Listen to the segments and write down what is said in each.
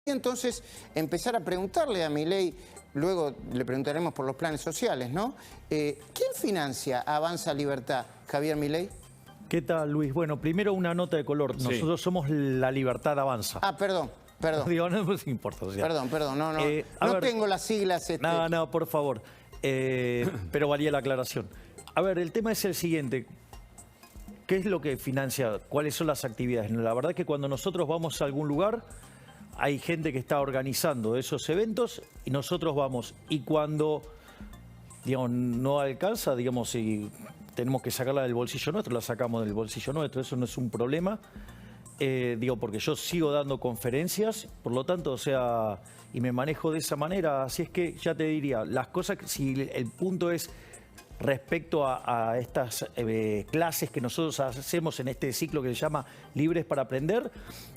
Y entonces empezar a preguntarle a Milei, luego le preguntaremos por los planes sociales, ¿no? ¿Quién financia Avanza Libertad? ¿Javier Milei? ¿Qué tal, Luis? Bueno, primero una nota de color. Sí. Somos La Libertad Avanza. Ah, perdón. Digo, no me importa. O sea, Perdón, no ver, tengo las siglas. No, por favor. Pero valía la aclaración. A ver, el tema es el siguiente. ¿Qué es lo que financia? ¿Cuáles son las actividades? La verdad es que cuando nosotros vamos a algún lugar, hay gente que está organizando esos eventos y nosotros vamos. Y cuando, digamos, no alcanza, digamos, si tenemos que sacarla del bolsillo nuestro, la sacamos del bolsillo nuestro. Eso no es un problema. Digo, porque yo sigo dando conferencias, por lo tanto, o sea, y me manejo de esa manera. Así es que ya te diría, las cosas, si el punto es respecto a estas clases que nosotros hacemos en este ciclo que se llama Libres para Aprender,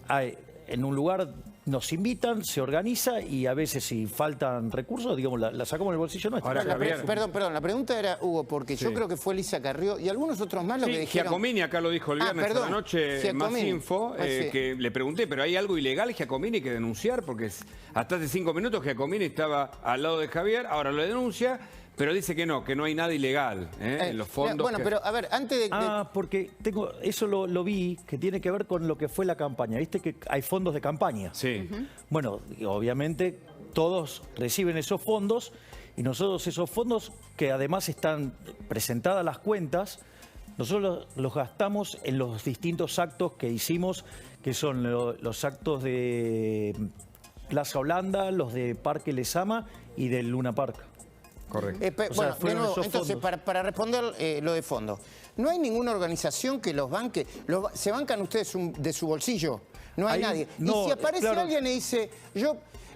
en un lugar nos invitan, se organiza y a veces si faltan recursos, digamos, la sacamos del bolsillo nuestro. Ahora, Javier, Perdón, la pregunta era, Hugo, porque yo creo que fue Elisa Carrió y algunos otros más los que dijeron... Giacomini acá lo dijo el viernes por la noche, Más Info, sí. que le pregunté, ¿pero hay algo ilegal, Giacomini, que denunciar? Porque hasta hace 5 minutos Giacomini estaba al lado de Javier, ahora lo denuncia, pero dice que no hay nada ilegal en los fondos. Bueno, pero a ver, antes de... porque eso lo vi, que tiene que ver con lo que fue la campaña. Viste que hay fondos de campaña. Sí. Bueno, obviamente todos reciben esos fondos y nosotros esos fondos, que además están presentadas las cuentas, nosotros los gastamos en los distintos actos que hicimos, que son los actos de Plaza Holanda, los de Parque Lezama y del Luna Park. Correcto. Bueno, de nuevo, entonces, para responder lo de fondo, ¿no hay ninguna organización que los banque? ¿Se bancan ustedes de su bolsillo? No hay nadie. No, y si aparece alguien y dice,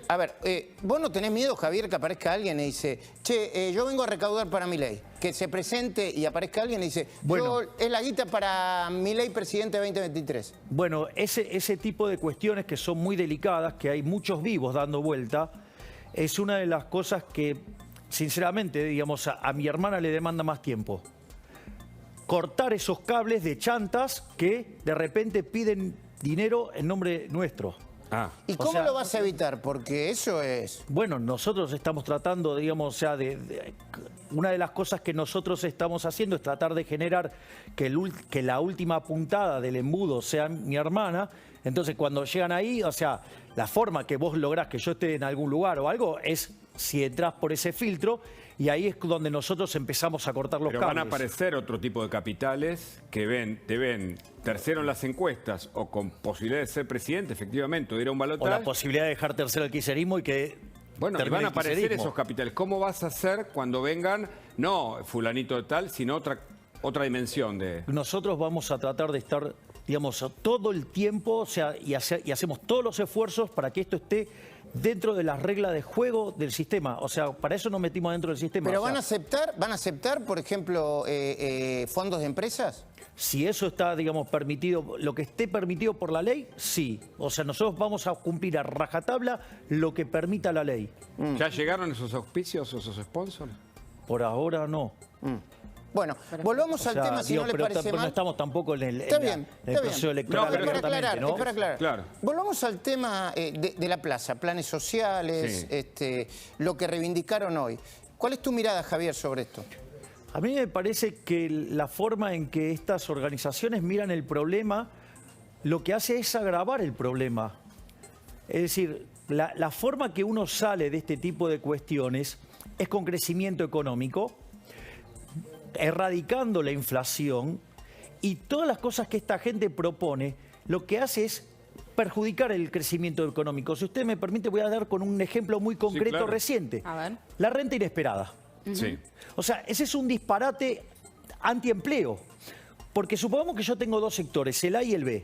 a ver, vos no tenés miedo, Javier, que aparezca alguien y dice, che, yo vengo a recaudar para Milei, que se presente y aparezca alguien y dice, bueno, es la guita para Milei presidente 2023. Bueno, ese tipo de cuestiones que son muy delicadas, que hay muchos vivos dando vuelta, es una de las cosas que, sinceramente, digamos, a mi hermana le demanda más tiempo. Cortar esos cables de chantas que de repente piden dinero en nombre nuestro. ¿Y cómo lo vas a evitar? Porque eso es... Bueno, nosotros estamos tratando, digamos, o sea, una de las cosas que nosotros estamos haciendo es tratar de generar que la última puntada del embudo sea mi hermana. Entonces, cuando llegan ahí, o sea, la forma que vos lográs que yo esté en algún lugar o algo es si entras por ese filtro, y ahí es donde nosotros empezamos a cortar los cables. Pero van a aparecer otro tipo de capitales que te ven tercero en las encuestas o con posibilidad de ser presidente, efectivamente, o ir a un balotaje. O la posibilidad de dejar tercero el kirchnerismo y que... Bueno, y van a aparecer esos capitales. ¿Cómo vas a hacer cuando vengan, no fulanito de tal, sino otra dimensión de...? Nosotros vamos a tratar de estar, digamos, todo el tiempo, o sea, y hacemos todos los esfuerzos para que esto esté dentro de las reglas de juego del sistema. O sea, para eso nos metimos dentro del sistema. ¿Pero van a aceptar, por ejemplo, fondos de empresas? Si eso está, digamos, permitido, lo que esté permitido por la ley, sí. O sea, nosotros vamos a cumplir a rajatabla lo que permita la ley. ¿Ya llegaron esos auspicios o esos sponsors? Por ahora no. Bueno, volvamos al tema, si no les parece mal. No estamos tampoco en el proceso electoral. No, pero es para aclarar. Claro. Volvamos al tema de la plaza, planes sociales, lo que reivindicaron hoy. ¿Cuál es tu mirada, Javier, sobre esto? A mí me parece que la forma en que estas organizaciones miran el problema, lo que hace es agravar el problema. Es decir, la forma que uno sale de este tipo de cuestiones es con crecimiento económico, erradicando la inflación, y todas las cosas que esta gente propone, lo que hace es perjudicar el crecimiento económico. Si usted me permite, voy a dar con un ejemplo muy concreto reciente. A ver. La renta inesperada. Sí. O sea, ese es un disparate antiempleo. Porque supongamos que yo tengo dos sectores, el A y el B.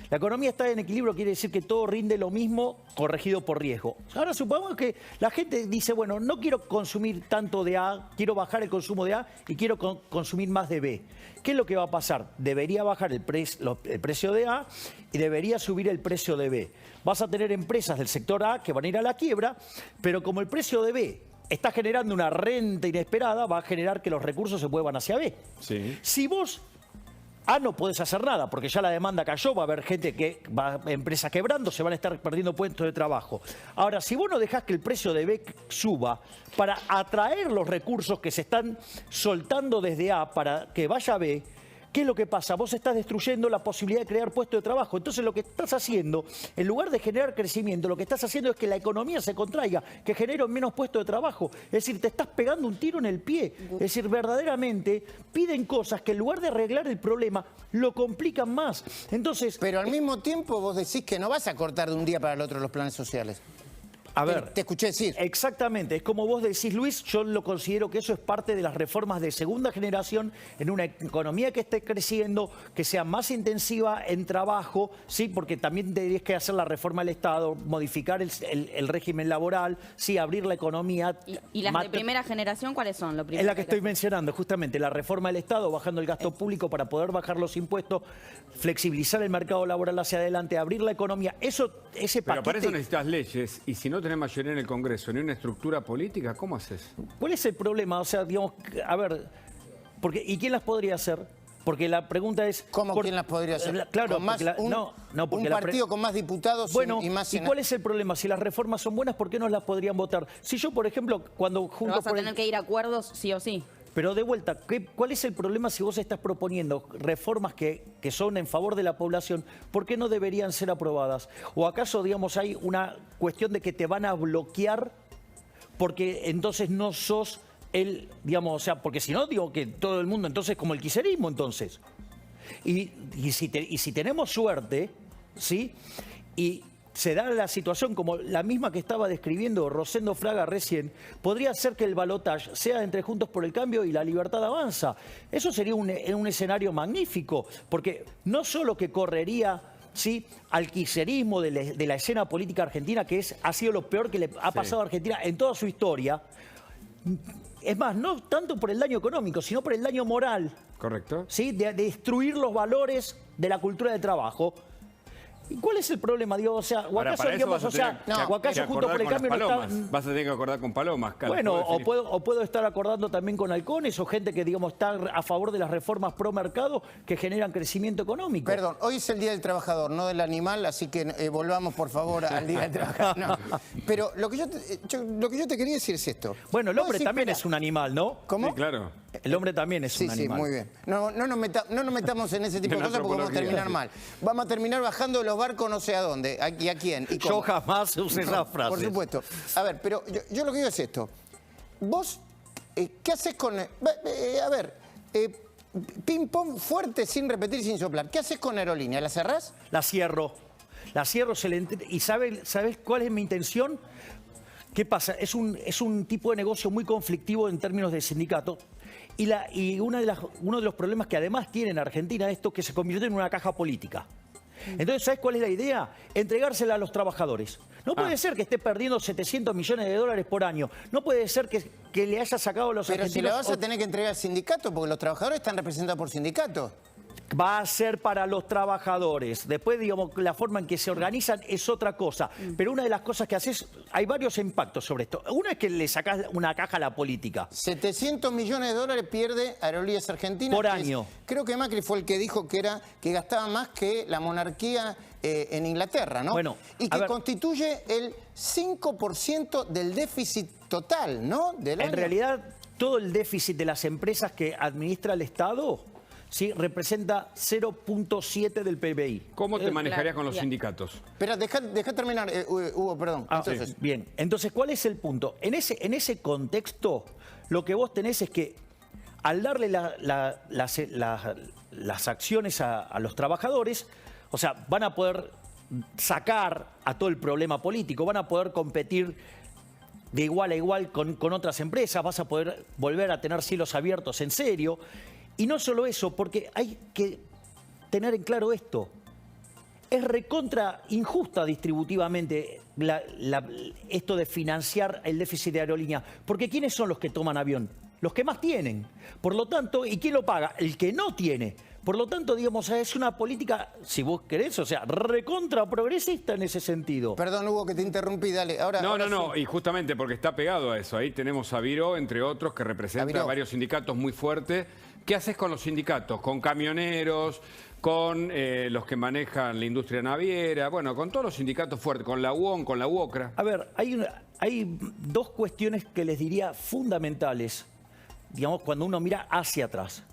La economía está en equilibrio, quiere decir que todo rinde lo mismo, corregido por riesgo. Ahora supongamos que la gente dice, bueno, no quiero consumir tanto de A, quiero bajar el consumo de A y quiero consumir más de B. ¿Qué es lo que va a pasar? Debería bajar el precio de A y debería subir el precio de B. Vas a tener empresas del sector A que van a ir a la quiebra, pero como el precio de B está generando una renta inesperada, va a generar que los recursos se muevan hacia B. Sí. Si vos no podés hacer nada, porque ya la demanda cayó, va a haber empresas quebrando, se van a estar perdiendo puestos de trabajo. Ahora, si vos no dejás que el precio de B suba para atraer los recursos que se están soltando desde A para que vaya a B, ¿qué es lo que pasa? Vos estás destruyendo la posibilidad de crear puestos de trabajo. Entonces lo que estás haciendo, en lugar de generar crecimiento, lo que estás haciendo es que la economía se contraiga, que genere menos puestos de trabajo. Es decir, te estás pegando un tiro en el pie. Es decir, verdaderamente piden cosas que en lugar de arreglar el problema, lo complican más. Entonces, Pero al mismo tiempo vos decís que no vas a cortar de un día para el otro los planes sociales. a ver, Te escuché decir. exactamente, es como vos decís, Luis, yo lo considero que eso es parte de las reformas de segunda generación en una economía que esté creciendo, que sea más intensiva en trabajo, ¿sí? Porque también tendrías que hacer la reforma del Estado, modificar el régimen laboral, ¿sí? Abrir la economía. ¿Y las de primera generación cuáles son? Lo Es primero la que estoy mencionando, justamente, la reforma del Estado, bajando el gasto público para poder bajar los impuestos, flexibilizar el mercado laboral hacia adelante, abrir la economía. Ese Pero para paquete... eso necesitas leyes, y si no tenés mayoría en el Congreso ni una estructura política, ¿cómo haces? ¿Cuál es el problema? O sea, digamos, a ver, ¿y quién las podría hacer? Porque la pregunta es... ¿Cómo quién las podría hacer? Claro, ¿Con más, porque un partido con más diputados Bueno, y más ¿y cuál es el problema? Si las reformas son buenas, ¿por qué no las podrían votar? Si yo, por ejemplo, cuando Pero junto vas a tener que ir a acuerdos sí o sí. Pero de vuelta, ¿cuál es el problema si vos estás proponiendo reformas que son en favor de la población? ¿Por qué no deberían ser aprobadas? ¿O acaso, digamos, hay una cuestión de que te van a bloquear porque entonces no sos digamos, o sea, porque si no, digo que todo el mundo entonces como el kirchnerismo entonces. Y si tenemos suerte, ¿sí? Y se da la situación como la misma que estaba describiendo Rosendo Fraga recién, podría ser que el balotaje sea entre Juntos por el Cambio y La Libertad Avanza. Eso sería un escenario magnífico, porque no solo que correría, ¿sí?, al kirchnerismo de la escena política argentina, que ha sido lo peor que le ha pasado a Argentina en toda su historia. Es más, no tanto por el daño económico, sino por el daño moral. ¿Correcto? ¿Sí? De destruir los valores de la cultura del trabajo. ¿Y cuál es el problema, Diego? O sea, o Ahora, acaso, para eso digamos, vas o a sea, tener o acaso que Juntos por el acordar Cambio con no las está... palomas. Vas a tener que acordar con palomas, Carlos. Bueno, ¿Puedo o puedo estar acordando también con halcones o gente que, digamos, está a favor de las reformas pro mercado que generan crecimiento económico. Perdón, hoy es el Día del Trabajador, no del animal, así que volvamos por favor al Día del Trabajador. No. Pero lo que yo te quería decir es esto. Bueno, el Vos hombre decís, también espera, es un animal, ¿no? ¿Cómo? Sí, claro. El hombre también es Sí, un sí, animal. muy bien. No nos metamos en ese tipo En de cosas porque vamos a antropología. terminar mal. Vamos a terminar bajando de los barcos no sé a dónde, y a quién. Y cómo. Yo jamás usé esa frase. Por supuesto. A ver, pero yo lo que digo es esto. Vos, ¿qué haces con... ping-pong fuerte, sin repetir y sin soplar. ¿Qué haces con Aerolínea? ¿La cerrás? La cierro. ¿Y sabes cuál es mi intención? ¿Qué pasa? Es un tipo de negocio muy conflictivo en términos de sindicato. Y uno de los problemas que además tiene en Argentina esto que se convierte en una caja política. Entonces, ¿sabes cuál es la idea? Entregársela a los trabajadores. No puede ser que esté perdiendo 700 millones de dólares por año. No puede ser que le haya sacado a los Pero si argentinos... la vas a tener que entregar al sindicato, porque los trabajadores están representados por sindicatos. Va a ser para los trabajadores. Después, digamos, la forma en que se organizan es otra cosa. Pero una de las cosas que haces, hay varios impactos sobre esto. Una es que le sacás una caja a la política. 700 millones de dólares pierde Aerolíneas Argentinas. Por año. Creo que Macri fue el que dijo que gastaba más que la monarquía en Inglaterra, ¿no? Bueno, y a que ver. constituye el 5% del déficit total, ¿no? Del En año. realidad, todo el déficit de las empresas que administra el Estado, ¿sí?, representa 0.7 del PBI. ¿Cómo te manejarías claro, con los ya. sindicatos? Espera, deja terminar, Hugo, perdón. Entonces, Bien, entonces, ¿cuál es el punto? En ese contexto, lo que vos tenés es que al darle las acciones a los trabajadores, o sea, van a poder sacar a todo el problema político, van a poder competir de igual a igual con otras empresas, vas a poder volver a tener cielos abiertos en serio. Y no solo eso, porque hay que tener en claro esto. Es recontra injusta distributivamente esto de financiar el déficit de aerolínea. Porque ¿quiénes son los que toman avión? Los que más tienen. Por lo tanto, ¿y quién lo paga? El que no tiene. Por lo tanto, digamos, es una política, si vos querés, o sea, recontra progresista en ese sentido. perdón, Hugo, que te interrumpí, dale. Ahora No, sí. y justamente porque está pegado a eso. Ahí tenemos a Viró, entre otros, que representa A Viró. varios sindicatos muy fuertes, ¿qué haces con los sindicatos? Con camioneros, con los que manejan la industria naviera, bueno, con todos los sindicatos fuertes, con la UON, con la UOCRA. A ver, hay dos cuestiones que les diría fundamentales, digamos, cuando uno mira hacia atrás.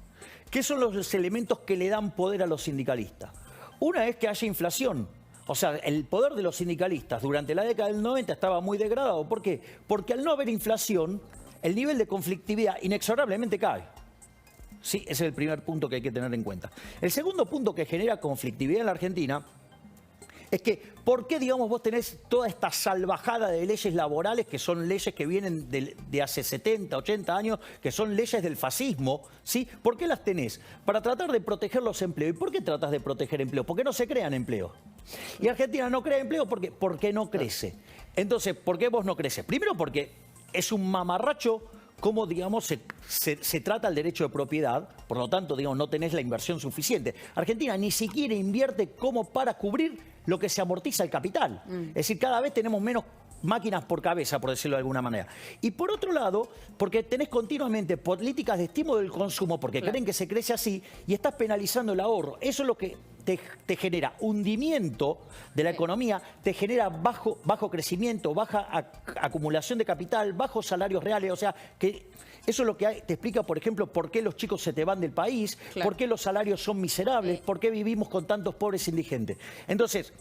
¿Qué son los elementos que le dan poder a los sindicalistas? Una es que haya inflación. O sea, el poder de los sindicalistas durante la década del 90 estaba muy degradado. ¿Por qué? Porque al no haber inflación, el nivel de conflictividad inexorablemente cae. Sí, ese es el primer punto que hay que tener en cuenta. El segundo punto que genera conflictividad en la Argentina es que, ¿por qué, digamos, vos tenés toda esta salvajada de leyes laborales, que son leyes que vienen de hace 70, 80 años, que son leyes del fascismo, ¿sí? ¿Por qué las tenés? Para tratar de proteger los empleos. ¿Y por qué tratas de proteger empleos? Porque no se crean empleos. Y Argentina no crea empleo porque no crece. Entonces, ¿por qué vos no creces? Primero porque es un mamarracho cómo, digamos, se trata el derecho de propiedad, por lo tanto, digamos, no tenés la inversión suficiente. Argentina ni siquiera invierte como para cubrir lo que se amortiza el capital. Es decir, cada vez tenemos menos máquinas por cabeza, por decirlo de alguna manera. Y por otro lado, porque tenés continuamente políticas de estímulo del consumo, porque creen que se crece así, y estás penalizando el ahorro. Eso es lo que te genera hundimiento de la economía, te genera bajo crecimiento, baja acumulación de capital, bajos salarios reales. O sea, que eso es lo que te explica, por ejemplo, por qué los chicos se te van del país, por qué los salarios son miserables, por qué vivimos con tantos pobres indigentes. Entonces,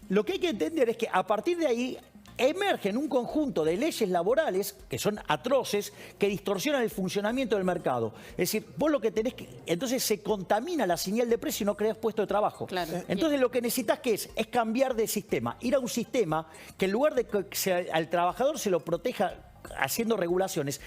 lo que hay que entender es que a partir de ahí emergen un conjunto de leyes laborales que son atroces, que distorsionan el funcionamiento del mercado. Es decir, vos lo que tenés que... Entonces se contamina la señal de precio y no creas puesto de trabajo. Claro. Entonces lo que necesitas es cambiar de sistema, ir a un sistema que en lugar de que al trabajador se lo proteja haciendo regulaciones,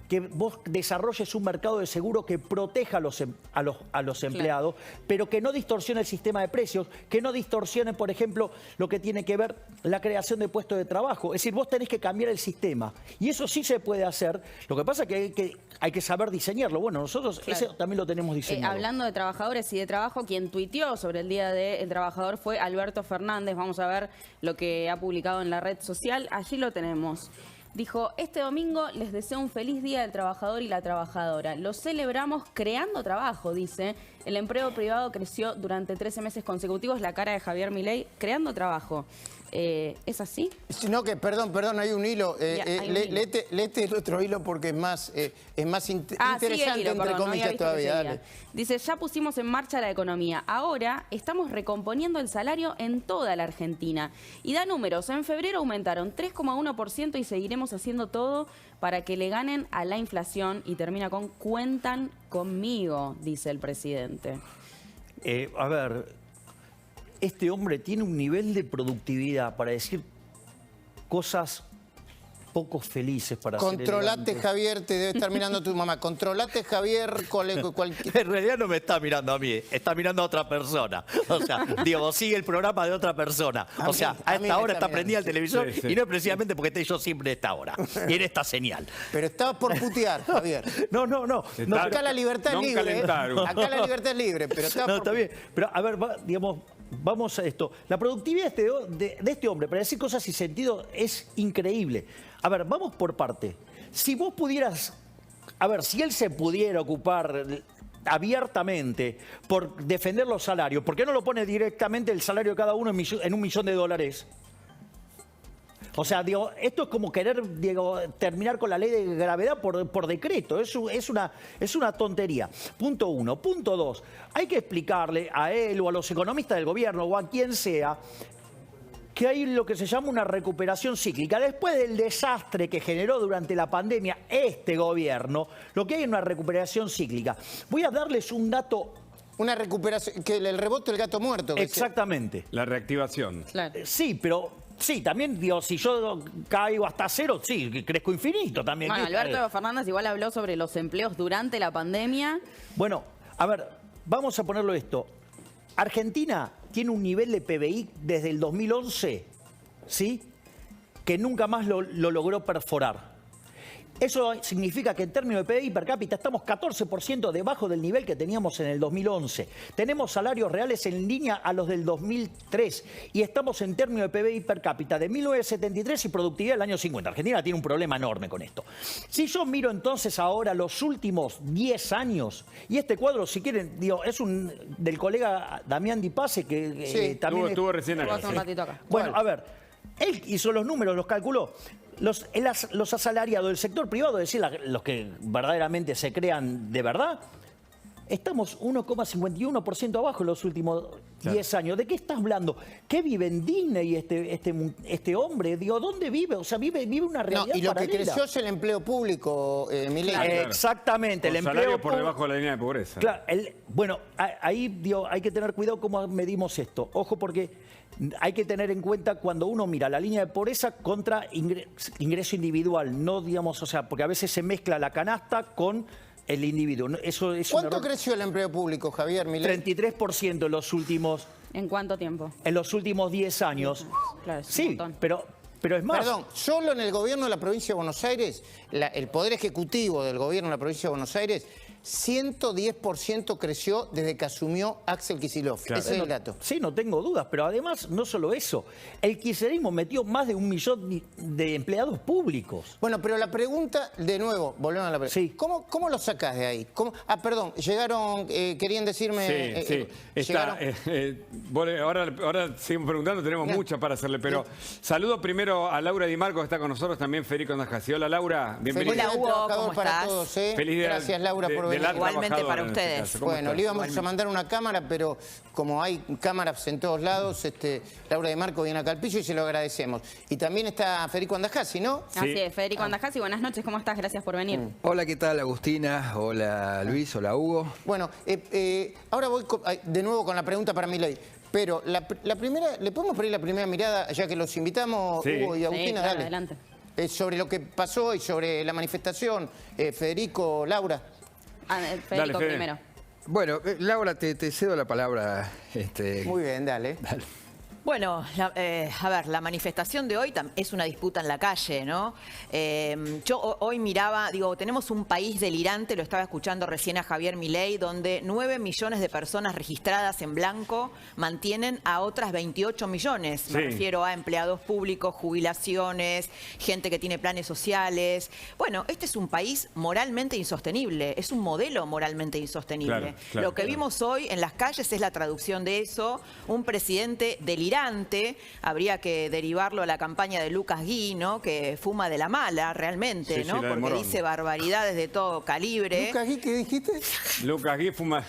que vos desarrolles un mercado de seguro que proteja a los empleados, pero que no distorsione el sistema de precios, que no distorsione, por ejemplo, lo que tiene que ver la creación de puestos de trabajo. Es decir, vos tenés que cambiar el sistema. Y eso sí se puede hacer. Lo que pasa es que hay que saber diseñarlo. Bueno, nosotros eso también lo tenemos diseñado. Hablando de trabajadores y de trabajo, quien tuiteó sobre el Día del Trabajador fue Alberto Fernández. Vamos a ver lo que ha publicado en la red social. Allí lo tenemos. Dijo, este domingo les deseo un feliz día del trabajador y la trabajadora. Lo celebramos creando trabajo, dice. El empleo privado creció durante 13 meses consecutivos. La cara de Javier Milei, creando trabajo. ¿Es así? No, que perdón, hay un hilo. Léete el otro hilo porque es más interesante, sí, el hilo, entre comillas, todavía. Dale. Dice, ya pusimos en marcha la economía. Ahora estamos recomponiendo el salario en toda la Argentina. Y da números. En febrero aumentaron 3,1% y seguiremos haciendo todo para que le ganen a la inflación. Y termina con, cuentan conmigo, dice el presidente. A ver, este hombre tiene un nivel de productividad para decir cosas poco felices para ser Controlate, elegante. Javier, te debe estar mirando tu mamá. Controlate, Javier, En realidad no me está mirando a mí, está mirando a otra persona. O sea, digo, sigue el programa de otra persona. O sea, a esta hora está prendida el televisor y no es precisamente porque esté yo siempre a esta hora y en esta señal. Pero estabas por putear, Javier. No. Acá la libertad es libre. Acá la libertad es libre, pero Está bien. Pero a ver, digamos, vamos a esto. La productividad de este hombre para decir cosas sin sentido es increíble. A ver, vamos por parte. Si vos pudieras... A ver, si él se pudiera ocupar abiertamente por defender los salarios, ¿por qué no lo pone directamente el salario de cada uno en $1 millón? O sea, digo, esto es como querer, terminar con la ley de gravedad por decreto. Es una tontería. Punto uno. Punto dos. Hay que explicarle a él o a los economistas del gobierno o a quien sea que hay lo que se llama una recuperación cíclica. Después del desastre que generó durante la pandemia este gobierno, lo que hay es una recuperación cíclica. Voy a darles un dato. Una recuperación, que el rebote del gato muerto. Exactamente. La reactivación. Claro. Sí, pero... Sí, también, digo, si yo caigo hasta cero, sí, crezco infinito también. Bueno, Alberto Fernández igual habló sobre los empleos durante la pandemia. Bueno, a ver, vamos a ponerlo esto. Argentina tiene un nivel de PBI desde el 2011, ¿sí? Que nunca más lo logró perforar. Eso significa que en términos de PBI per cápita estamos 14% debajo del nivel que teníamos en el 2011. Tenemos salarios reales en línea a los del 2003 y estamos en términos de PBI per cápita de 1973 y productividad del año 50. Argentina tiene un problema enorme con esto. Si yo miro entonces ahora los últimos 10 años, y este cuadro, si quieren, digo, es del colega Damián Di Pace, que Sí, también... Estuvo recién acá. Hace un ratito acá. Bueno, a ver, él hizo los números, los calculó. Los asalariados del sector privado, es decir, los que verdaderamente se crean de verdad, estamos 1,51% abajo en los últimos 10 años. ¿De qué estás hablando? ¿Qué vive en Disney este hombre? Digo, ¿dónde vive? O sea, vive una realidad No, y lo paralela. que creció es el empleo público, Milei. Claro. Exactamente, el Con empleo salario por público. debajo de la línea de pobreza. Claro, bueno, ahí digo, hay que tener cuidado cómo medimos esto. Ojo, porque hay que tener en cuenta cuando uno mira la línea de pobreza contra ingreso individual, no digamos, o sea, porque a veces se mezcla la canasta con el individuo. Eso es un ¿Cuánto error. creció el empleo público, Javier Milei? 33% en los últimos ¿En cuánto tiempo? 10 años. Claro, es un Sí, montón. pero es más. Perdón, solo en el gobierno de la provincia de Buenos Aires, el poder ejecutivo del gobierno de la provincia de Buenos Aires, 110% creció desde que asumió Axel Kicillof. Claro. Ese es el dato. Sí, no tengo dudas, pero además no solo eso. El kirchnerismo metió más de 1 millón de empleados públicos. Bueno, pero la pregunta, de nuevo, volvemos a la pregunta. Sí. ¿Cómo lo sacás de ahí? Perdón, llegaron, querían decirme... Sí. Está, ahora seguimos preguntando, tenemos Bien. muchas para hacerle, pero saludo primero a Laura Di Marco, que está con nosotros, también Federico Andajasi. Hola, Laura, bienvenida. Feliz Hola, Día del Hugo, Trabajador ¿cómo para estás? todos. Feliz día Gracias, Laura, por de venir. la Igualmente trabajadora, para en este ustedes. caso. ¿Cómo Bueno, estás? le íbamos a mandar una cámara, pero como hay cámaras en todos lados, Laura de Marco viene acá al piso y se lo agradecemos. Y también está Federico Andajasi, ¿no? Así es, Federico Andajasi, buenas noches, ¿cómo estás? Gracias por venir. Hola, ¿qué tal, Agustina? Hola, Luis. Hola, Hugo. Bueno, ahora voy de nuevo con la pregunta para Milei. Pero la primera, ¿le podemos pedir la primera mirada, ya que los invitamos, Sí. Hugo y Agustina? Sí, claro, Dale. adelante. Sobre lo que pasó y sobre la manifestación, Federico, Laura. Federico Fede. primero. Bueno, Laura, te cedo la palabra. Muy bien, dale. Bueno, a ver, la manifestación de hoy es una disputa en la calle, ¿no? Yo hoy miraba, digo, tenemos un país delirante, lo estaba escuchando recién a Javier Milei, donde 9 millones de personas registradas en blanco mantienen a otras 28 millones. Me Sí. refiero a empleados públicos, jubilaciones, gente que tiene planes sociales. Bueno, este es un país moralmente insostenible, es un modelo moralmente insostenible. Claro, Lo que vimos hoy en las calles es la traducción de eso, un presidente delirante, habría que derivarlo a la campaña de Lucas Gui, ¿no? Que fuma de la mala realmente, Sí, sí, ¿no? la de Porque Morón. dice barbaridades de todo calibre. Lucas, ¿qué dijiste? Lucas Gui fuma...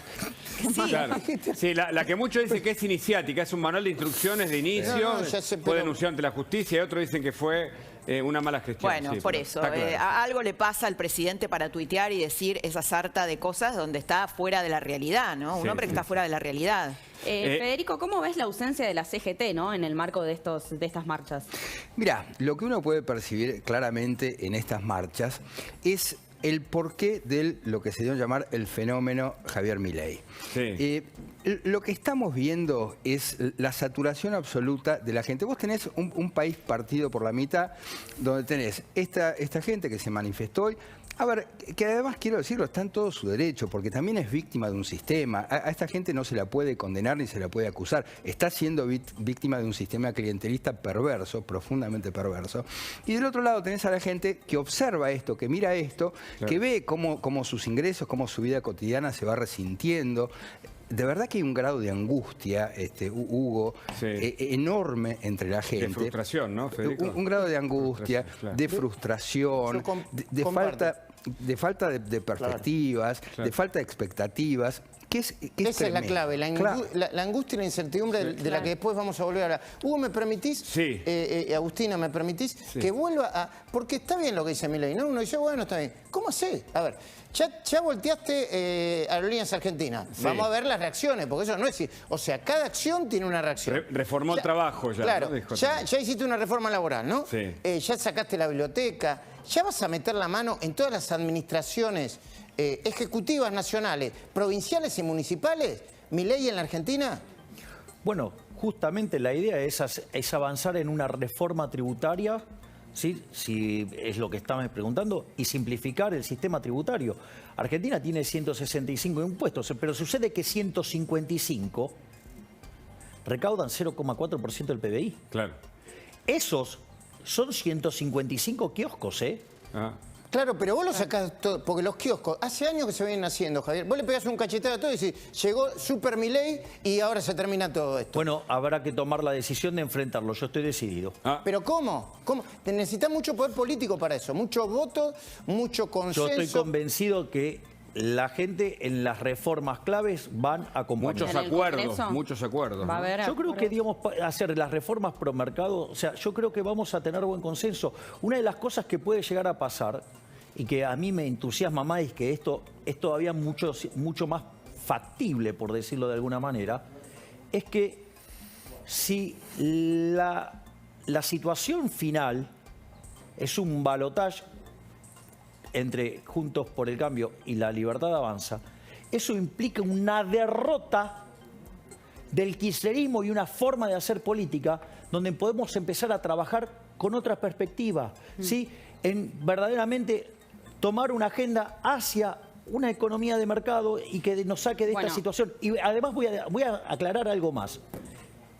Claro. Sí, la que muchos dicen que es iniciática, es un manual de instrucciones de inicio, No, ya sé, fue pero- denunciado ante la justicia, y otros dicen que fue una mala gestión. Bueno, Sí, por pero eso, está claro. algo le pasa al presidente para tuitear y decir esa sarta de cosas donde está fuera de la realidad, ¿no? Un Sí, hombre que sí. está fuera de la realidad. Federico, ¿cómo ves la ausencia de la CGT, ¿no? En el marco de estas marchas. Mira, lo que uno puede percibir claramente en estas marchas es el porqué de lo que se dio a llamar el fenómeno Javier Milei. Sí. Lo que estamos viendo es la saturación absoluta de la gente. Vos tenés un país partido por la mitad, donde tenés esta gente que se manifestó hoy. A ver, que además quiero decirlo, está en todo su derecho, porque también es víctima de un sistema. A esta gente no se la puede condenar ni se la puede acusar. Está siendo víctima de un sistema clientelista perverso, profundamente perverso. Y del otro lado tenés a la gente que observa esto, que mira esto, Claro. que ve cómo sus ingresos, cómo su vida cotidiana se va resintiendo. De verdad que hay un grado de angustia, Hugo, Sí. enorme entre la gente. De frustración, ¿no, Federico? Un grado de angustia, Claro. de frustración, Yo de comparto. falta de perspectivas, Claro. de falta de expectativas. Que es Esa es la tremendo. clave, Claro. la angustia y la incertidumbre de la Claro. que después vamos a volver a hablar. Hugo, ¿me permitís? Sí. Agustina, ¿me permitís? Que vuelva a... Porque está bien lo que dice Milei, ¿no? Uno dice, bueno, está bien. ¿Cómo hace? A ver, ya volteaste Aerolíneas Argentinas. Sí. Vamos a ver las reacciones, porque eso no es... O sea, cada acción tiene una reacción. Reformó el trabajo ya, Claro, ¿no? Dijo ya también. hiciste una reforma laboral, ¿no? Sí. Ya sacaste la biblioteca, ya vas a meter la mano en todas las administraciones ejecutivas nacionales, provinciales y municipales. ¿Milei en la Argentina? Bueno, justamente la idea es avanzar en una reforma tributaria ¿sí? Si es lo que estabas preguntando, y simplificar el sistema tributario. Argentina tiene 165 impuestos, pero sucede que 155 recaudan 0,4% del PBI. Claro. Esos son 155 kioscos, ¿eh? Ah. Claro, pero vos lo sacás todo, porque los kioscos, hace años que se vienen haciendo, Javier. Vos le pegás un cachetado a todo y decís, llegó Super Milei y ahora se termina todo esto. Bueno, habrá que tomar la decisión de enfrentarlo. Yo estoy decidido. Ah. ¿Pero cómo? ¿Cómo? Necesitas mucho poder político para eso, muchos votos, mucho consenso. Yo estoy convencido que la gente en las reformas claves van a acompañar. Muchos ¿En el acuerdos, Congreso? muchos acuerdos. Va a ¿no? haber Yo creo que, acuerdos. digamos, hacer las reformas pro mercado, o sea, yo creo que vamos a tener buen consenso. Una de las cosas que puede llegar a pasar, y que a mí me entusiasma más, es que esto es todavía mucho más factible, por decirlo de alguna manera, es que si la situación final es un balotaje entre Juntos por el Cambio y La Libertad Avanza, eso implica una derrota del kirchnerismo y una forma de hacer política donde podemos empezar a trabajar con otra perspectiva, ¿sí? En verdaderamente tomar una agenda hacia una economía de mercado y que nos saque de Bueno. esta situación. Y además voy a aclarar algo más,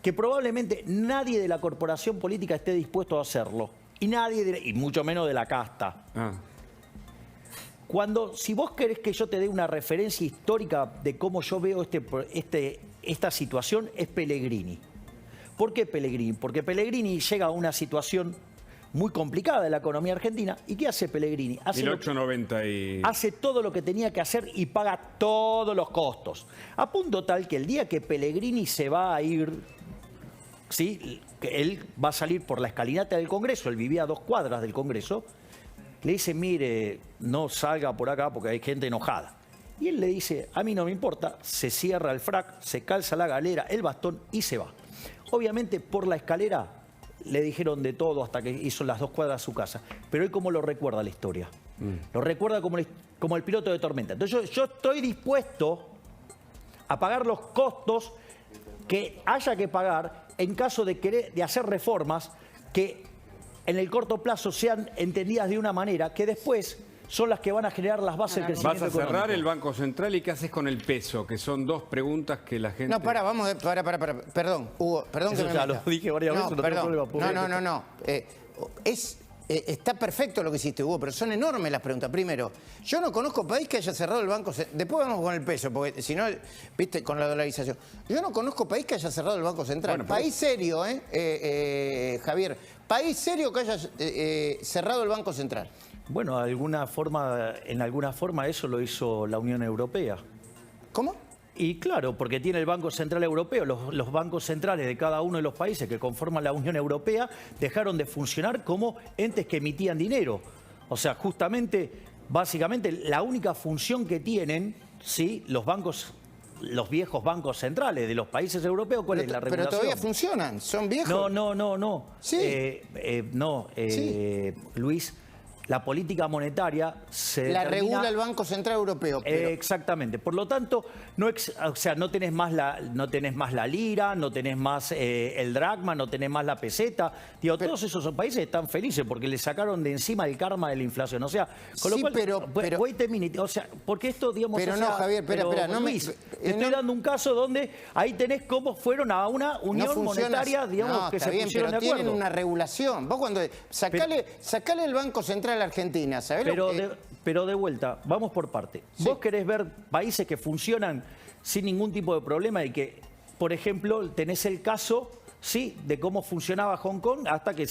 que probablemente nadie de la corporación política esté dispuesto a hacerlo, y nadie, y mucho menos de la casta. Ah. Si vos querés que yo te dé una referencia histórica de cómo yo veo esta situación, es Pellegrini. ¿Por qué Pellegrini? Porque Pellegrini llega a una situación muy complicada de la economía argentina. ¿Y qué hace Pellegrini? Hace 1890 y... hace todo lo que tenía que hacer y paga todos los costos. A punto tal que el día que Pellegrini se va a ir, ¿sí? Que él va a salir por la escalinata del Congreso, él vivía a 2 cuadras del Congreso, le dice, mire, no salga por acá porque hay gente enojada. Y él le dice, a mí no me importa, se cierra el frac, se calza la galera, el bastón y se va. Obviamente por la escalera le dijeron de todo hasta que hizo las 2 cuadras a su casa. Pero él cómo lo recuerda la historia. Lo recuerda como el piloto de tormenta. Entonces yo estoy dispuesto a pagar los costos que haya que pagar en caso de hacer reformas que en el corto plazo sean entendidas de una manera que después son las que van a generar las bases del Vas crecimiento a cerrar económico. el Banco Central y ¿qué haces con el peso? Que son 2 preguntas que la gente... No, para, vamos, para. Perdón, Hugo, perdón Eso que me ya meta. lo dije varias veces, no tengo perdón. problema, puedo- No. Está perfecto lo que hiciste, Hugo, pero son enormes las preguntas. Primero, yo no conozco país que haya cerrado el Banco Central. Después vamos con el peso, porque si no, viste, con la dolarización. Yo no conozco país que haya cerrado el Banco Central. Bueno, pero- país serio, Javier. País serio que haya cerrado el Banco Central. Bueno, en alguna forma eso lo hizo la Unión Europea. ¿Cómo? Y claro, porque tiene el Banco Central Europeo, los bancos centrales de cada uno de los países que conforman la Unión Europea dejaron de funcionar como entes que emitían dinero. O sea, justamente, básicamente, la única función que tienen, ¿sí? Los viejos bancos centrales de los países europeos, ¿cuál es la regulación? Pero todavía funcionan, son viejos. No. Sí. Sí. Luis, la política monetaria se La determina- regula el Banco Central Europeo. Pero... Exactamente. Por lo tanto, no tenés más la lira, no tenés más el dracma, no tenés más la peseta. Digo, todos esos países están felices porque le sacaron de encima el karma de la inflación. O sea, con lo Sí, cual, pero- wait a minute, o sea, porque esto, digamos, Pero o no, sea, Javier, espera, no me- Luis, te estoy no- dando un caso donde ahí tenés cómo fueron a una unión funciona monetaria, así. digamos, No, que está se bien, pusieron pero de acuerdo. tienen una regulación. Vos cuando sacale el Banco Central a Argentina, ¿sabés lo que? Pero de vuelta, vamos por parte. Sí. Vos querés ver países que funcionan sin ningún tipo de problema y que, por ejemplo, tenés el caso, sí, de cómo funcionaba Hong Kong hasta que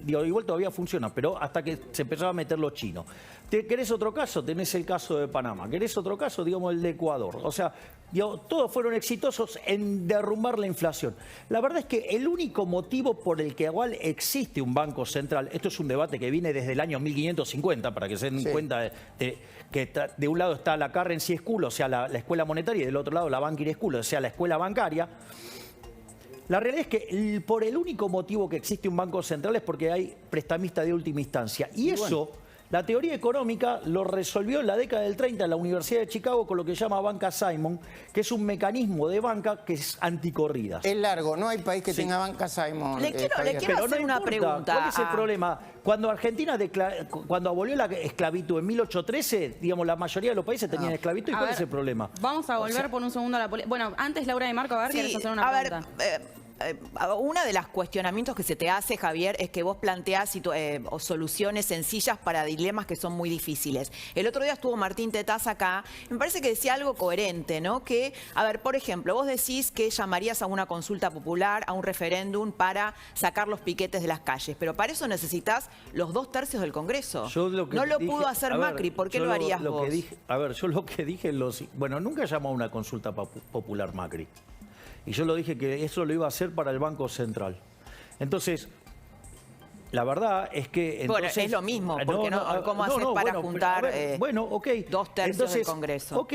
igual todavía funciona, pero hasta que se empezaron a meter los chinos. ¿Querés otro caso? Tenés el caso de Panamá. ¿Querés otro caso? Digamos el de Ecuador. O sea, todos fueron exitosos en derrumbar la inflación. La verdad es que el único motivo por el que igual existe un banco central, esto es un debate que viene desde el año 1550, para que se den Sí. cuenta que de un lado está la Currency School, o sea, la escuela monetaria, y del otro lado la Banking School, o sea, la escuela bancaria. La realidad es que por el único motivo que existe un banco central es porque hay prestamista de última instancia. Y eso La teoría económica lo resolvió en la década del 30 en la Universidad de Chicago con lo que se llama banca Simon, que es un mecanismo de banca que es anticorridas. Es largo, no hay país que tenga banca Simon. Le quiero Pero hacer una pregunta. ¿Cuál es el problema? Cuando Argentina cuando abolió la esclavitud en 1813, digamos, la mayoría de los países tenían esclavitud. ¿Y cuál es el problema? Vamos a volver por un segundo a la política. Bueno, antes Laura y Marco, a ver, ¿querés hacer una pregunta? Una de las cuestionamientos que se te hace, Javier, es que vos planteás o soluciones sencillas para dilemas que son muy difíciles. El otro día estuvo Martín Tetaz acá, me parece que decía algo coherente, ¿no? Que, a ver, por ejemplo, vos decís que llamarías a una consulta popular, a un referéndum para sacar los piquetes de las calles, pero para eso necesitas los 2/3 del Congreso. No lo pudo hacer Macri, ¿por qué lo harías vos? Yo lo que dije, bueno, nunca llamó a una consulta popular Macri. Y yo lo dije que eso lo iba a hacer para el Banco Central. Entonces, la verdad es que... Bueno, es lo mismo, porque ¿cómo haces para juntar 2/3 del Congreso? Ok,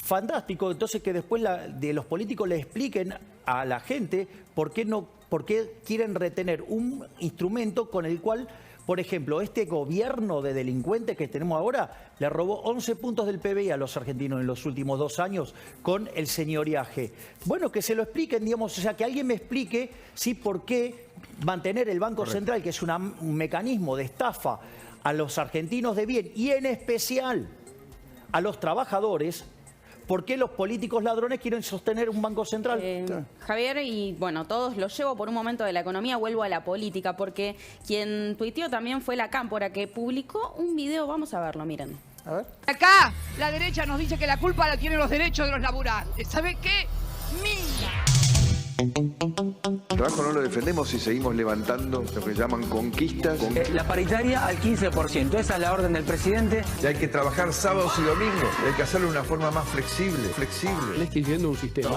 fantástico. Entonces que después de los políticos le expliquen a la gente por qué quieren retener un instrumento con el cual... Por ejemplo, este gobierno de delincuentes que tenemos ahora le robó 11 puntos del PBI a los argentinos en los últimos 2 años con el señoriaje. Bueno, que se lo expliquen, digamos, o sea, que alguien me explique por qué mantener el Banco Central, que es un mecanismo de estafa a los argentinos de bien y en especial a los trabajadores. ¿Por qué los políticos ladrones quieren sostener un banco central? Javier, y bueno, todos los llevo por un momento de la economía, vuelvo a la política, porque quien tuiteó también fue La Cámpora, que publicó un video, vamos a verlo, miren. A ver. Acá la derecha nos dice que la culpa la tienen los derechos de los laburantes. ¿Sabe qué? ¡Mira! El trabajo no lo defendemos si seguimos levantando lo que llaman conquistas. La paritaria al 15%, esa es la orden del presidente. Y hay que trabajar sábados y domingos, hay que hacerlo de una forma más flexible. Le estoy diciendo un sistema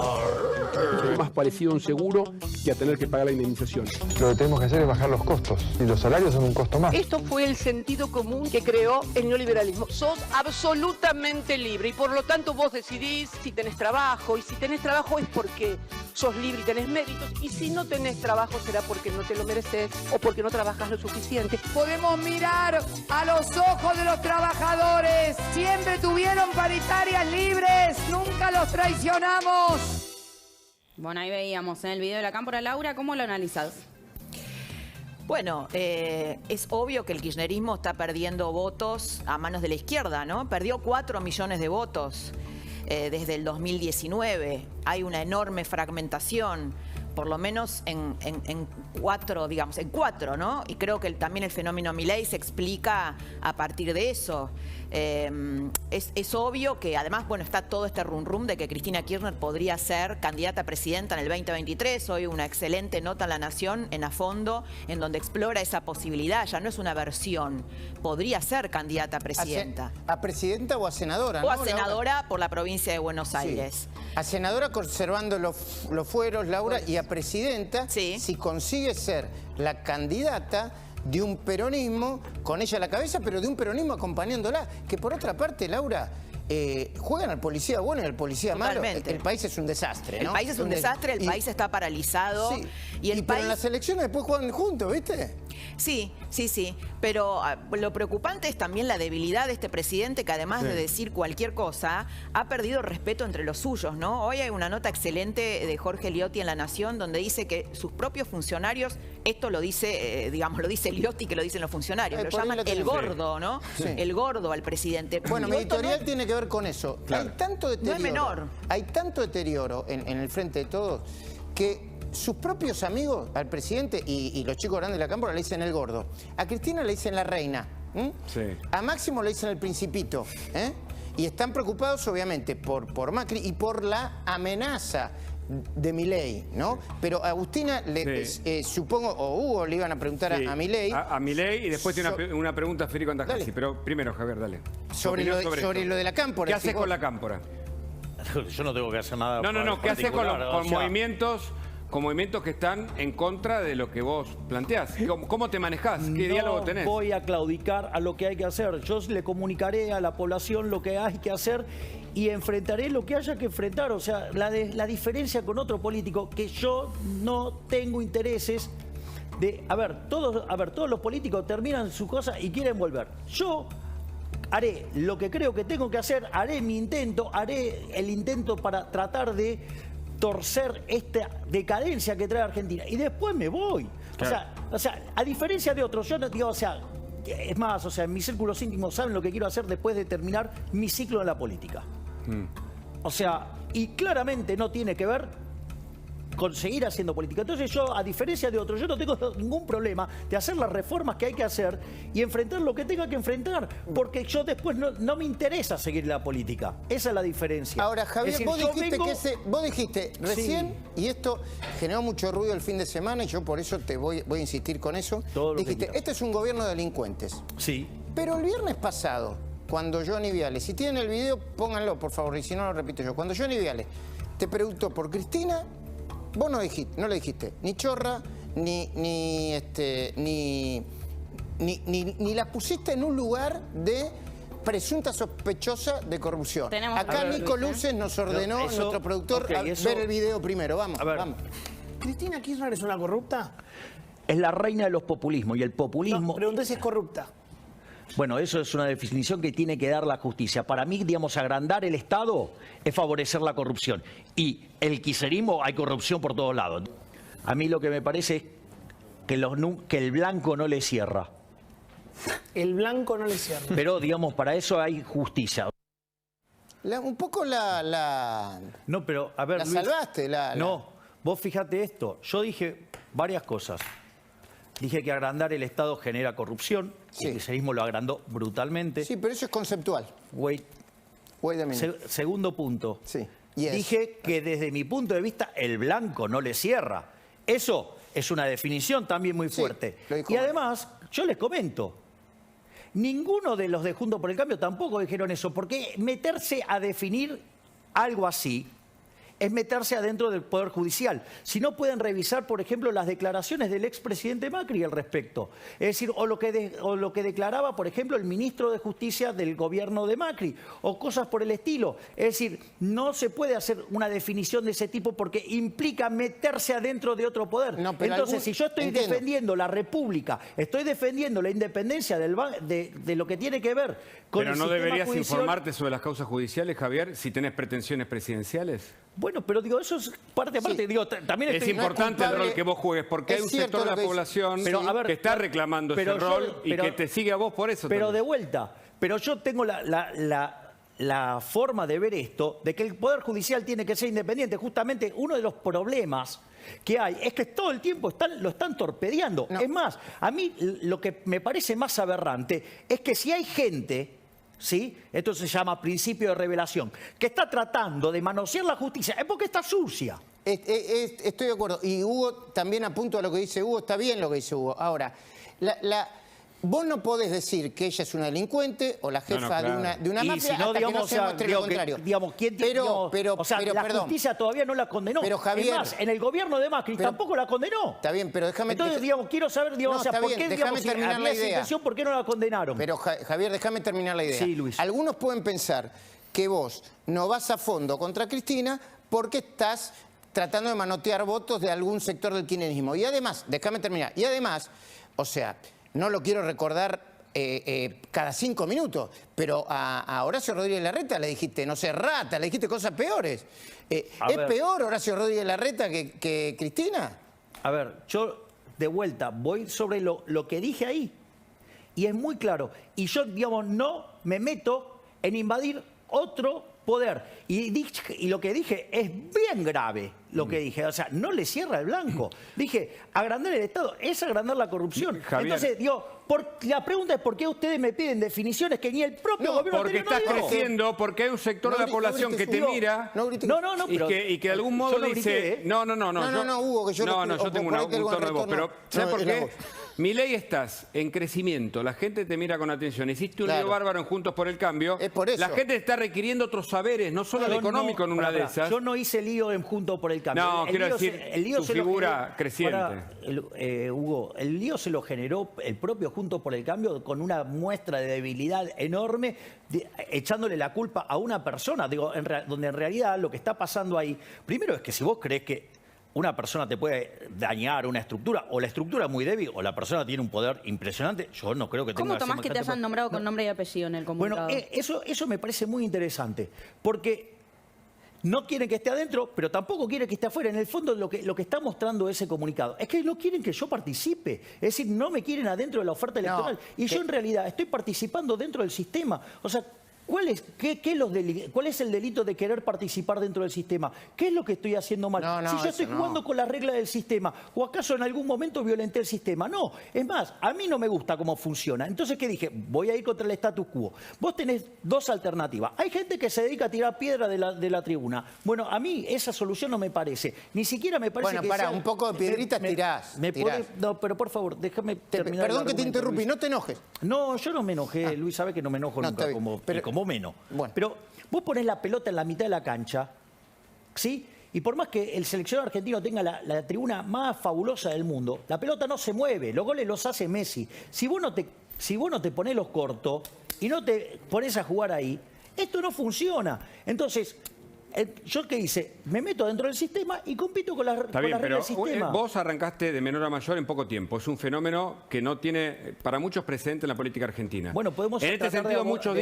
más parecido a un seguro que a tener que pagar la indemnización. Lo que tenemos que hacer es bajar los costos, y los salarios son un costo más. Esto fue el sentido común que creó el neoliberalismo. Sos absolutamente libre y por lo tanto vos decidís si tenés trabajo, y si tenés trabajo es porque sos libre y tenés méritos, y si no tenés trabajo será porque no te lo mereces o porque no trabajas lo suficiente. Podemos mirar a los ojos de los trabajadores. Siempre tuvieron paritarias libres, nunca los traicionamos. Bueno, ahí veíamos en el video de La Cámpora. Laura, ¿cómo lo analizás? Bueno, es obvio que el kirchnerismo está perdiendo votos a manos de la izquierda, ¿no? Perdió 4 millones de votos desde el 2019. Hay una enorme fragmentación, por lo menos en 4, digamos, en 4, ¿no? Y creo que también el fenómeno Milei se explica a partir de eso. Es obvio que además, bueno, está todo este rum de que Cristina Kirchner podría ser candidata a presidenta en el 2023. Hoy una excelente nota en La Nación, en A Fondo, en donde explora esa posibilidad. Ya no es una versión. Podría ser candidata a presidenta. ¿A presidenta o a senadora? O a senadora por la provincia de Buenos Aires. A senadora conservando los fueros, Laura, y a presidenta si consigue ser la candidata de un peronismo con ella a la cabeza, pero de un peronismo acompañándola. Que por otra parte, Laura, juegan al policía bueno y al policía malo. El país es un desastre, ¿no? El país es un desastre, el país está paralizado. Sí. Y pero en las elecciones después juegan juntos, ¿viste? Sí. Pero lo preocupante es también la debilidad de este presidente, que además de decir cualquier cosa, ha perdido respeto entre los suyos, ¿no? Hoy hay una nota excelente de Jorge Liotti en La Nación, donde dice que sus propios funcionarios, esto lo dice, lo dice Liotti, que lo dicen los funcionarios, lo llaman el gordo, ¿no? Sí. El gordo al presidente. Bueno, mi editorial tiene que ver con eso. Claro. Hay tanto deterioro. No es menor. Hay tanto deterioro en el frente de todos que sus propios amigos al presidente y los chicos grandes de La Cámpora le dicen el gordo. A Cristina le dicen la reina. A Máximo le dicen el principito. Y están preocupados, obviamente, por Macri y por la amenaza de Milei, ¿no? Pero a Agustina, supongo, o Hugo le iban a preguntar a Milei. A Milei, y después tiene una pregunta a Federico Andajasi. Pero primero, Javier, dale. Sobre lo de La Cámpora. ¿Qué haces con La Cámpora? Yo no tengo que hacer nada. No. ¿Qué haces con movimientos que están en contra de lo que vos planteás? ¿Cómo te manejás? ¿Qué diálogo tenés? Voy a claudicar a lo que hay que hacer. Yo le comunicaré a la población lo que hay que hacer y enfrentaré lo que haya que enfrentar. O sea, la diferencia con otro político, que yo no tengo intereses todos los políticos terminan su cosa y quieren volver. Yo haré lo que creo que tengo que hacer, haré mi intento, haré el intento para tratar de torcer esta decadencia que trae Argentina. Y después me voy. Claro. O sea, a diferencia de otros, yo no digo, es más, en mis círculos íntimos saben lo que quiero hacer después de terminar mi ciclo en la política. Y claramente no tiene que ver con seguir haciendo política. Entonces yo, a diferencia de otros, yo no tengo ningún problema de hacer las reformas que hay que hacer y enfrentar lo que tenga que enfrentar, porque yo después no me interesa seguir la política. Esa es la diferencia. Ahora, Javier, vos dijiste recién, y esto generó mucho ruido el fin de semana, y yo por eso te voy a insistir con eso, dijiste, este es un gobierno de delincuentes. Sí. Pero el viernes pasado, cuando Johnny Viale, si tienen el video, pónganlo, por favor, y si no lo repito yo, cuando Johnny Viale te preguntó por Cristina, vos no le dijiste ni chorra, ni la pusiste en un lugar de presunta sospechosa de corrupción. Acá Nico Luces nos ordenó, nuestro productor, ver el video primero. Vamos. ¿Cristina Kirchner es una corrupta? Es la reina de los populismos, y el populismo... No, pregunté si es corrupta. Bueno, eso es una definición que tiene que dar la justicia. Para mí, digamos, agrandar el Estado es favorecer la corrupción. Y el kirchnerismo, hay corrupción por todos lados. A mí lo que me parece es que el blanco no le cierra. El blanco no le cierra. Pero, digamos, para eso hay justicia. Un poco No, pero, a ver, la Luis, salvaste. No, vos fíjate esto. Yo dije varias cosas. Dije que agrandar el Estado genera corrupción. Sí. El kirchnerismo lo agrandó brutalmente. Sí, pero eso es conceptual. Wait a minute. Segundo punto. Sí. Dije que desde mi punto de vista el blanco no le cierra. Eso es una definición también muy fuerte. Y además, yo les comento, ninguno de los de Juntos por el Cambio tampoco dijeron eso, porque meterse a definir algo así es meterse adentro del Poder Judicial. Si no, pueden revisar, por ejemplo, las declaraciones del expresidente Macri al respecto. Es decir, o lo que declaraba, por ejemplo, el ministro de Justicia del gobierno de Macri, o cosas por el estilo. Es decir, no se puede hacer una definición de ese tipo porque implica meterse adentro de otro poder. Entonces, si yo estoy defendiendo la República, estoy defendiendo la independencia de lo que tiene que ver con el sistema judicial... ¿Pero no deberías informarte sobre las causas judiciales, Javier, si tenés pretensiones presidenciales? Bueno, pero digo, eso es parte a parte. Digo, también es importante el rol que vos juegues, porque hay un sector de la población que está reclamando ese rol y que te sigue a vos por eso. Pero de vuelta, yo tengo la forma de ver esto, de que el Poder Judicial tiene que ser independiente. Justamente uno de los problemas que hay es que todo el tiempo lo están torpedeando. Es más, a mí lo que me parece más aberrante es que si hay gente... ¿Sí? Esto se llama principio de revelación, que está tratando de manosear la justicia, es porque está sucia. Estoy de acuerdo. Y Hugo, también apunto a lo que dice Hugo, está bien lo que dice Hugo. Ahora, vos no podés decir que ella es una delincuente o la jefa de una mafia si no, hasta digamos, que no se muestre lo contrario. La justicia todavía no la condenó. Pero, Javier, es más, en el gobierno de Macri tampoco la condenó. Está bien, pero déjame... Entonces, quiero saber, ¿por qué, terminar la idea. Intención, ¿por qué no la condenaron? Pero, Javier, déjame terminar la idea. Sí, Luis. Algunos pueden pensar que vos no vas a fondo contra Cristina porque estás tratando de manotear votos de algún sector del kirchnerismo. Y además, déjame terminar, no lo quiero recordar cada 5 minutos, pero a Horacio Rodríguez Larreta le dijiste, rata, le dijiste cosas peores. ¿Es peor Horacio Rodríguez Larreta que Cristina? A ver, yo de vuelta voy sobre lo que dije ahí. Y es muy claro. Y yo, no me meto en invadir otro poder. Y lo que dije es bien grave, lo que dije. O sea, no le cierra el blanco. Dije, agrandar el Estado es agrandar la corrupción. Javier. Entonces, la pregunta es por qué ustedes me piden definiciones que ni el propio gobierno porque estás creciendo, porque hay un sector de la población que te mira y que de algún modo dice... No, Hugo, que yo yo tengo un tono de voz, pero ¿sabes por qué? Milei, estás en crecimiento, la gente te mira con atención. Hiciste un lío bárbaro en Juntos por el Cambio. Es por eso. La gente está requiriendo otros saberes, no solo el económico en una de esas. Yo no hice lío en Juntos por el Cambio. No, quiero decir, tu figura creciente. Hugo, el lío se lo generó el propio Juntos por el Cambio con una muestra de debilidad enorme, echándole la culpa a una persona. Donde en realidad lo que está pasando ahí, primero es que si vos crees que una persona te puede dañar una estructura, o la estructura es muy débil, o la persona tiene un poder impresionante. Yo no creo que tenga... ¿Cómo tomás que te hayan nombrado con nombre y apellido en el comunicado? Bueno, eso me parece muy interesante, porque no quieren que esté adentro, pero tampoco quieren que esté afuera. En el fondo, lo que está mostrando ese comunicado es que no quieren que yo participe. Es decir, no me quieren adentro de la oferta electoral. Y yo en realidad estoy participando dentro del sistema. O sea, ¿cuál es el delito de querer participar dentro del sistema? ¿Qué es lo que estoy haciendo mal? Si yo estoy jugando con las reglas del sistema, ¿o acaso en algún momento violenté el sistema? No, es más, a mí no me gusta cómo funciona. Entonces, ¿qué dije? Voy a ir contra el status quo. Vos tenés dos alternativas. Hay gente que se dedica a tirar piedra de la tribuna. Bueno, a mí esa solución no me parece. Ni siquiera me parece que un poco de piedritas tirás. No, pero por favor, déjame terminar. Perdón que te interrumpí, no te enojes. No, yo no me enojé. Luis sabe que no me enojo nunca, como menos. Bueno. Pero vos ponés la pelota en la mitad de la cancha, ¿sí? Y por más que el seleccionado argentino tenga la tribuna más fabulosa del mundo, la pelota no se mueve, los goles los hace Messi. Si vos no te ponés los cortos y no te pones a jugar ahí, esto no funciona. Entonces, ¿yo qué hice? Me meto dentro del sistema y compito con las reglas del sistema. Vos arrancaste de menor a mayor en poco tiempo. Es un fenómeno que no tiene, para muchos, precedente en la política argentina. Bueno, podemos en este sentido, muchos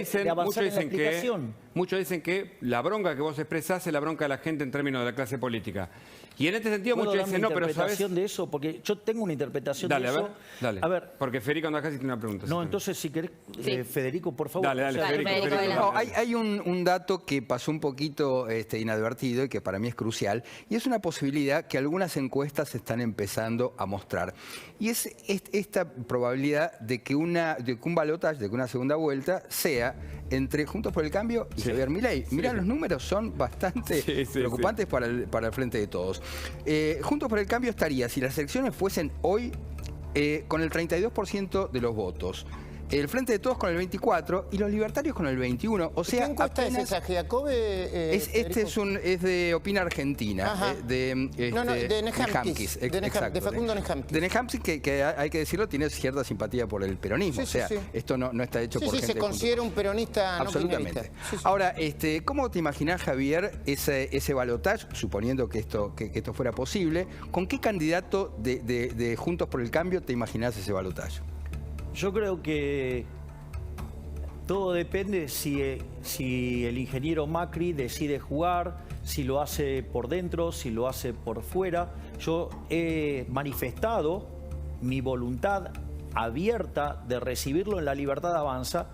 dicen que la bronca que vos expresás es la bronca de la gente en términos de la clase política. Y en este sentido muchos dicen, no, pero ¿sabes? De eso, porque yo tengo una interpretación de eso. Dale. A ver, porque Federico Andacasi tiene una pregunta. No, entonces si querés, Federico, por favor. Dale, Federico. No, hay un dato que pasó un poquito inadvertido y que para mí es crucial, y es una posibilidad que algunas encuestas están empezando a mostrar. Y es esta probabilidad de que un balotaje, de que una segunda vuelta sea entre Juntos por el Cambio y Javier Milei. Mirá, los números son bastante preocupantes para el Frente de Todos. Juntos por el Cambio estaría, si las elecciones fuesen hoy, con el 32% de los votos. El Frente de Todos con el 24% y los libertarios con el 21%. O sea, ¿qué encuesta es esa, Giacobbe? Es de Opina Argentina. De Nejamkis. De Facundo Nejamkis. De Nejamkis, que hay que decirlo, tiene cierta simpatía por el peronismo. Esto no está hecho por gente. Sí, se considera un peronista absolutamente. Ahora, ¿cómo te imaginás, Javier, ese balotaje, suponiendo que esto fuera posible? ¿Con qué candidato de Juntos por el Cambio te imaginás ese balotaje? Yo creo que todo depende si el ingeniero Macri decide jugar, si lo hace por dentro, si lo hace por fuera. Yo he manifestado mi voluntad abierta de recibirlo en La Libertad Avanza,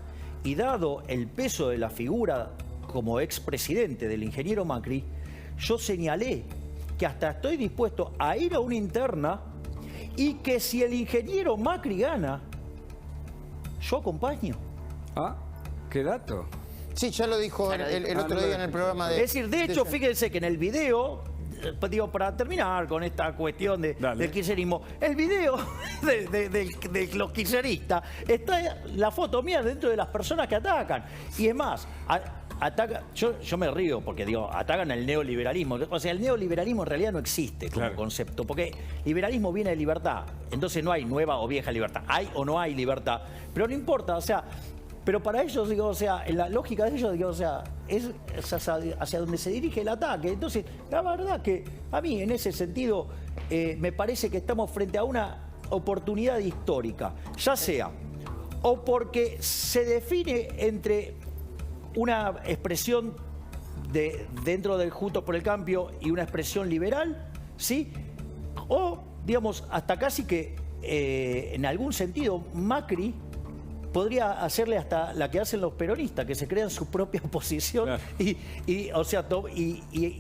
y dado el peso de la figura como expresidente del ingeniero Macri, yo señalé que hasta estoy dispuesto a ir a una interna, y que si el ingeniero Macri gana, yo acompaño. ¿Qué dato? Sí, ya lo dijo el otro día en el programa de... Es decir, de hecho, fíjense que en el video, para terminar con esta cuestión del kirchnerismo, el video de los kirchneristas, está la foto mía dentro de las personas que atacan. Y es más, yo me río porque atacan al neoliberalismo. O sea, el neoliberalismo en realidad no existe como concepto, porque liberalismo viene de libertad. Entonces no hay nueva o vieja libertad. Hay o no hay libertad. Pero no importa, o sea, pero para ellos, en la lógica de ellos, es hacia donde se dirige el ataque. Entonces, la verdad que a mí, en ese sentido, me parece que estamos frente a una oportunidad histórica. Ya sea, o porque se define entre una expresión dentro del Juntos por el Cambio y una expresión liberal, ¿sí? O, hasta casi que, en algún sentido, Macri podría hacerle hasta la que hacen los peronistas, que se crean su propia oposición y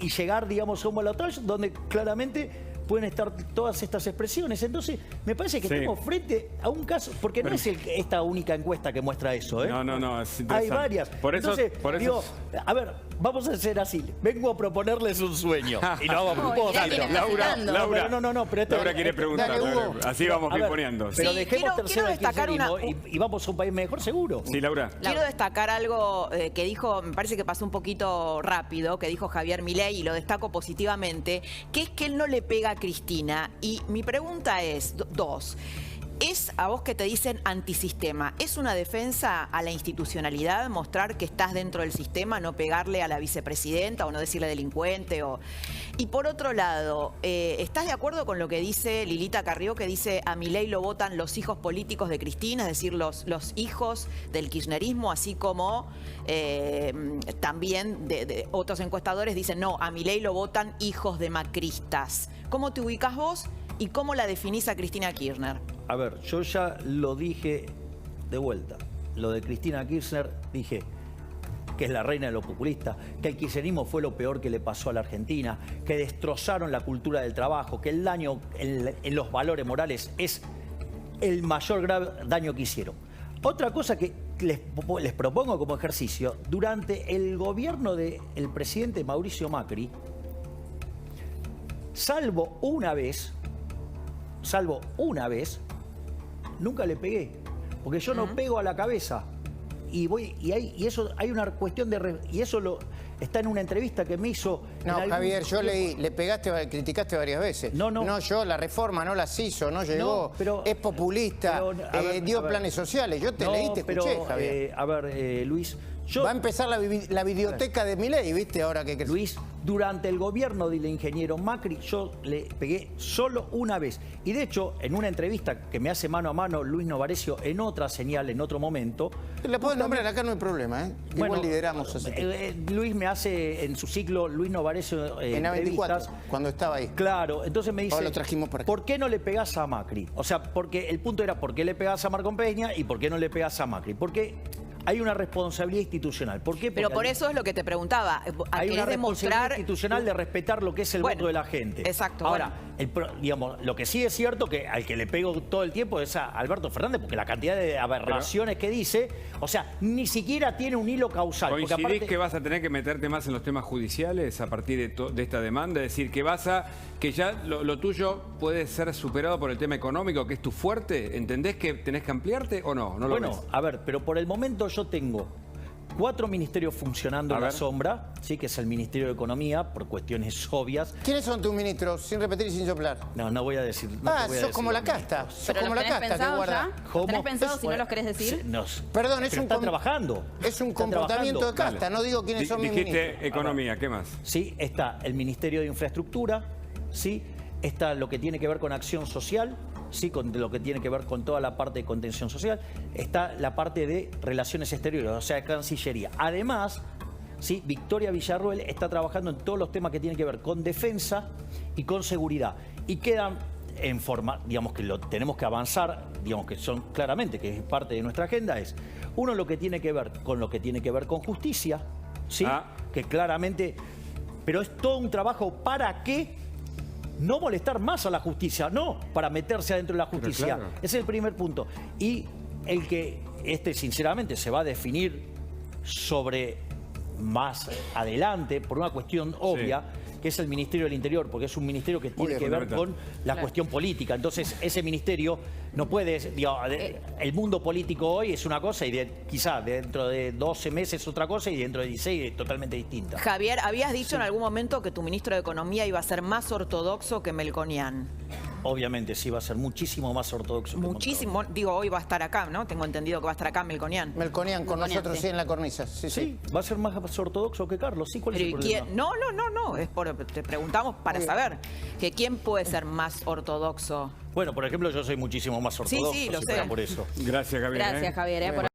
llegar, a un balotaje donde claramente pueden estar todas estas expresiones. Entonces, me parece que estamos frente a un caso, porque no es esta única encuesta que muestra eso, ¿eh? No, es interesante. Hay varias. Entonces, digo, a ver, vamos a hacer así. Vengo a proponerles un sueño. Y no vamos a propósito. Laura quiere preguntar. Así vamos pimponeando. Pero dejemos tercero el kirchnerismo y vamos a un país mejor, seguro. Sí, Laura. Quiero destacar algo que dijo, me parece que pasó un poquito rápido, que dijo Javier Milei, y lo destaco positivamente, que es que él no le pega a Cristina. Y mi pregunta es, Es a vos que te dicen antisistema. ¿Es una defensa a la institucionalidad mostrar que estás dentro del sistema, no pegarle a la vicepresidenta o no decirle delincuente? Y por otro lado, ¿estás de acuerdo con lo que dice Lilita Carrió, que dice a Milei lo votan los hijos políticos de Cristina, es decir, los hijos del kirchnerismo, así como también de otros encuestadores dicen no, a Milei lo votan hijos de macristas? ¿Cómo te ubicas vos y cómo la definís a Cristina Kirchner? A ver, yo ya lo dije de vuelta. Lo de Cristina Kirchner, dije que es la reina de lo populista, que el kirchnerismo fue lo peor que le pasó a la Argentina, que destrozaron la cultura del trabajo, que el daño en los valores morales es el mayor grave daño que hicieron. Otra cosa que les propongo como ejercicio, durante el gobierno del presidente Mauricio Macri, salvo una vez, nunca le pegué, porque yo no pego a la cabeza. Y eso hay una cuestión de... Y eso está en una entrevista que me hizo... No, Javier, yo leí, le criticaste varias veces. No, yo, la reforma no las hizo, no llegó, es populista, dio planes sociales. Yo te leí, te escuché, Javier. Luis... Va a empezar la videoteca de Milei, ¿viste? Ahora que Luis, durante el gobierno del ingeniero Macri, yo le pegué solo una vez. Y de hecho, en una entrevista que me hace mano a mano Luis Novarecio en otra señal, en otro momento... Le puedo nombrar, acá no hay problema, ¿eh? Bueno, igual lideramos así. Luis me hace en su ciclo, Luis Novarecio, en A24, cuando estaba ahí. Claro, entonces me dice, ahora lo trajimos para acá. ¿Por qué no le pegás a Macri? O sea, porque el punto era, ¿por qué le pegás a Marco Peña y por qué no le pegás a Macri? Porque... hay una responsabilidad institucional. ¿Por qué? Porque pero por eso es lo que te preguntaba. Hay una responsabilidad institucional de respetar lo que es el voto de la gente. Exacto. Ahora, digamos, lo que sí es cierto que al que le pego todo el tiempo es a Alberto Fernández, porque la cantidad de aberraciones que dice, o sea, ni siquiera tiene un hilo causal. ¿Coincidís aparte, que vas a tener que meterte más en los temas judiciales a partir de esta demanda? Es decir, que ya lo tuyo puede ser superado por el tema económico, que es tu fuerte. ¿Entendés que tenés que ampliarte o no? ¿No lo ves? A ver, pero por el momento yo tengo 4 ministerios funcionando en la sombra, ¿sí? Que es el Ministerio de Economía, por cuestiones obvias. ¿Quiénes son tus ministros? Sin repetir y sin soplar. No voy a decir. Sos como la casta. Sos como la casta que guarda. ¿Tenés pensado si no los querés decir? Perdón, están trabajando. Es un comportamiento de casta, no digo quiénes son mis ministros. Dijiste economía, ¿qué más? Sí, está el Ministerio de Infraestructura, ¿sí? Está lo que tiene que ver con acción social, sí, con lo que tiene que ver con toda la parte de contención social. Está la parte de relaciones exteriores, o sea, Cancillería. Además, sí, Victoria Villarruel está trabajando en todos los temas que tienen que ver con defensa y con seguridad. Y quedan en forma, digamos que lo tenemos que avanzar, digamos que son claramente, que es parte de nuestra agenda, es uno lo que tiene que ver con justicia, ¿sí? Que claramente, pero es todo un trabajo para que no molestar más a la justicia, no para meterse adentro de la justicia. Claro. Ese es el primer punto. Y el que sinceramente se va a definir sobre más adelante, por una cuestión obvia, que es el Ministerio del Interior, porque es un ministerio que tiene que ver con la cuestión política. Entonces, ese ministerio no puede... el mundo político hoy es una cosa y quizá dentro de 12 meses otra cosa y dentro de 16 totalmente distinta. Javier, habías dicho en algún momento que tu ministro de Economía iba a ser más ortodoxo que Melconian. Obviamente sí, va a ser muchísimo más ortodoxo. Muchísimo, digo, hoy va a estar acá, ¿no? Tengo entendido que va a estar acá Melconian. Melconian con nosotros, sí, en la cornisa. Sí, va a ser más ortodoxo que Carlos, sí. ¿Cuál es el problema? No, te preguntamos para saber que quién puede ser más ortodoxo. Bueno, por ejemplo, yo soy muchísimo más ortodoxo. Sí, lo sé. Por eso. Gracias, Javier. Gracias, Javier, por